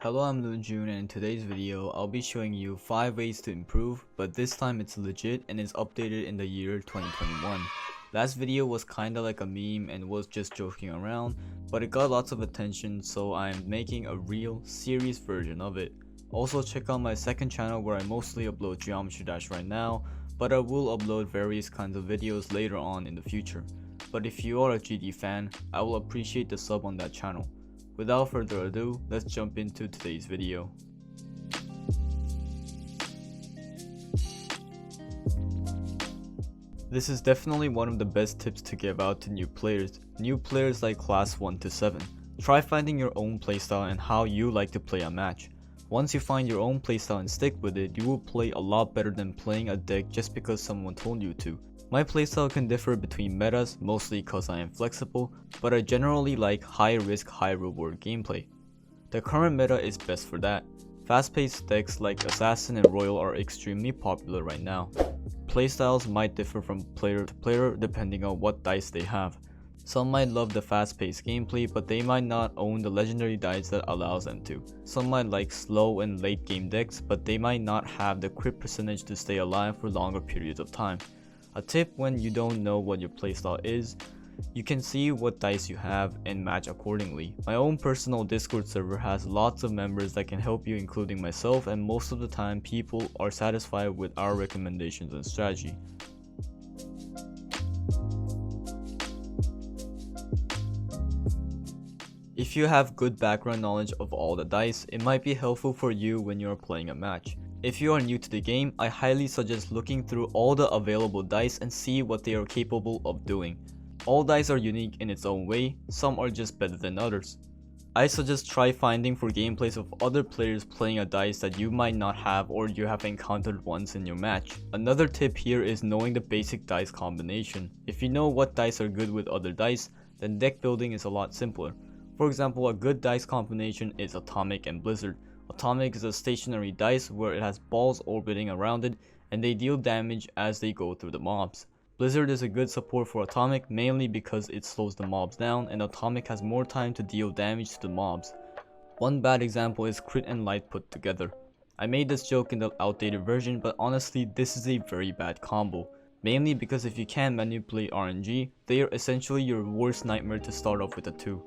Hello, I'm LuNEJuNE, and in today's video, I'll be showing you 5 ways to improve, but this time it's legit and is updated in the year 2021. Last video was kinda like a meme and was just joking around, but it got lots of attention, so I'm making a real, serious version of it. Also check out my second channel where I mostly upload Geometry Dash right now, but I will upload various kinds of videos later on in the future. But if you are a GD fan, I will appreciate the sub on that channel. Without further ado, let's jump into today's video. This is definitely one of the best tips to give out to new players like class 1 to 7. Try finding your own playstyle and how you like to play a match. Once you find your own playstyle and stick with it, you will play a lot better than playing a deck just because someone told you to. My playstyle can differ between metas, mostly cause I am flexible, but I generally like high risk, high reward gameplay. The current meta is best for that. Fast paced decks like Assassin and Royal are extremely popular right now. Playstyles might differ from player to player depending on what dice they have. Some might love the fast paced gameplay, but they might not own the legendary dice that allows them to. Some might like slow and late game decks, but they might not have the crit percentage to stay alive for longer periods of time. A tip when you don't know what your playstyle is, you can see what dice you have and match accordingly. My own personal Discord server has lots of members that can help you, including myself, and most of the time people are satisfied with our recommendations and strategy. If you have good background knowledge of all the dice, it might be helpful for you when you are playing a match. If you are new to the game, I highly suggest looking through all the available dice and see what they are capable of doing. All dice are unique in its own way, some are just better than others. I suggest try finding for gameplays of other players playing a dice that you might not have or you have encountered once in your match. Another tip here is knowing the basic dice combination. If you know what dice are good with other dice, then deck building is a lot simpler. For example, a good dice combination is Atomic and Blizzard. Atomic is a stationary dice where it has balls orbiting around it and they deal damage as they go through the mobs. Blizzard is a good support for Atomic mainly because it slows the mobs down and Atomic has more time to deal damage to the mobs. One bad example is Crit and Light put together. I made this joke in the outdated version, but honestly this is a very bad combo. Mainly because if you can't manipulate RNG, they are essentially your worst nightmare to start off with a 2.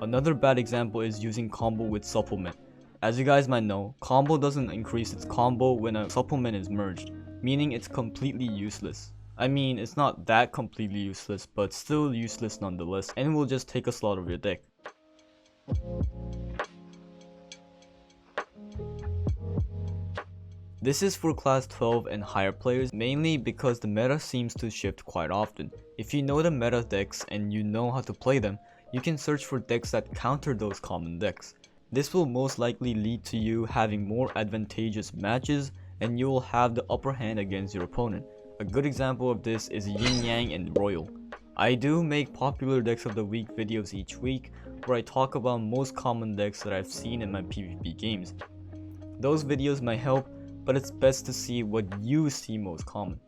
Another bad example is using combo with supplement. As you guys might know, combo doesn't increase its combo when a supplement is merged, meaning it's completely useless. I mean, it's not that completely useless, but still useless nonetheless, and will just take a slot of your deck. This is for class 12 and higher players, mainly because the meta seems to shift quite often. If you know the meta decks and you know how to play them, you can search for decks that counter those common decks. This will most likely lead to you having more advantageous matches and you will have the upper hand against your opponent. A good example of this is Yin Yang and Royal. I do make popular decks of the week videos each week where I talk about most common decks that I've seen in my PvP games. Those videos might help, but it's best to see what you see most common.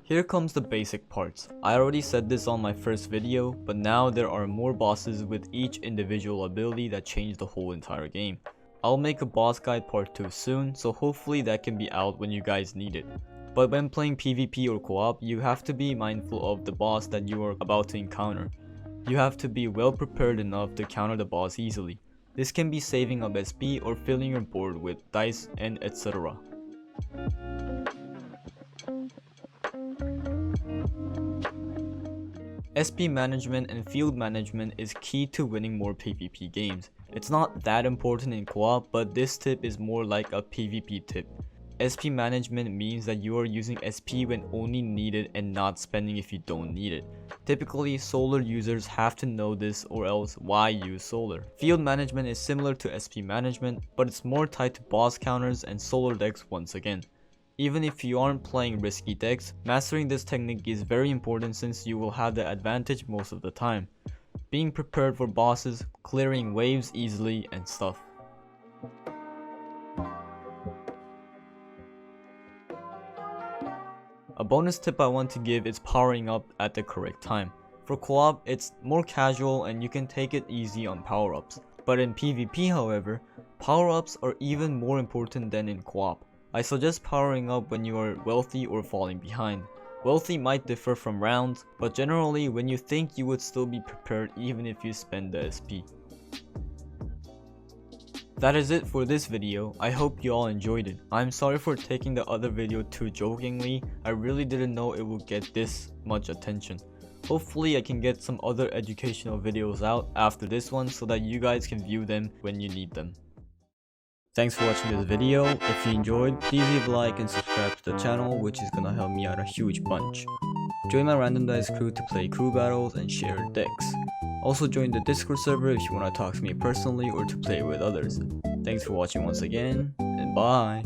Here comes the basic parts. I already said this on my first video, but now there are more bosses with each individual ability that change the whole entire game. I'll make a boss guide part 2 soon, so hopefully that can be out when you guys need it. But when playing PvP or co-op, you have to be mindful of the boss that you are about to encounter. You have to be well prepared enough to counter the boss easily. This can be saving up SP or filling your board with dice and etc. SP management and field management is key to winning more PvP games. It's not that important in co-op, but this tip is more like a PvP tip. SP management means that you are using SP when only needed and not spending if you don't need it. Typically, solar users have to know this or else why use solar. Field management is similar to SP management, but it's more tied to boss counters and solar decks once again. Even if you aren't playing risky decks, mastering this technique is very important since you will have the advantage most of the time. Being prepared for bosses, clearing waves easily and stuff. A bonus tip I want to give is powering up at the correct time. For co-op, it's more casual and you can take it easy on power-ups. But in PvP however, power-ups are even more important than in co-op. I suggest powering up when you are wealthy or falling behind. Wealthy might differ from rounds, but generally when you think you would still be prepared even if you spend the SP. That is it for this video. I hope you all enjoyed it. I'm sorry for taking the other video too jokingly. I really didn't know it would get this much attention. Hopefully I can get some other educational videos out after this one so that you guys can view them when you need them. Thanks for watching this video. If you enjoyed, please leave a like and subscribe to the channel, which is gonna help me out a huge bunch. Join my random dice crew to play crew battles and share decks. Also join the Discord server if you want to talk to me personally or to play with others. Thanks for watching once again, and bye!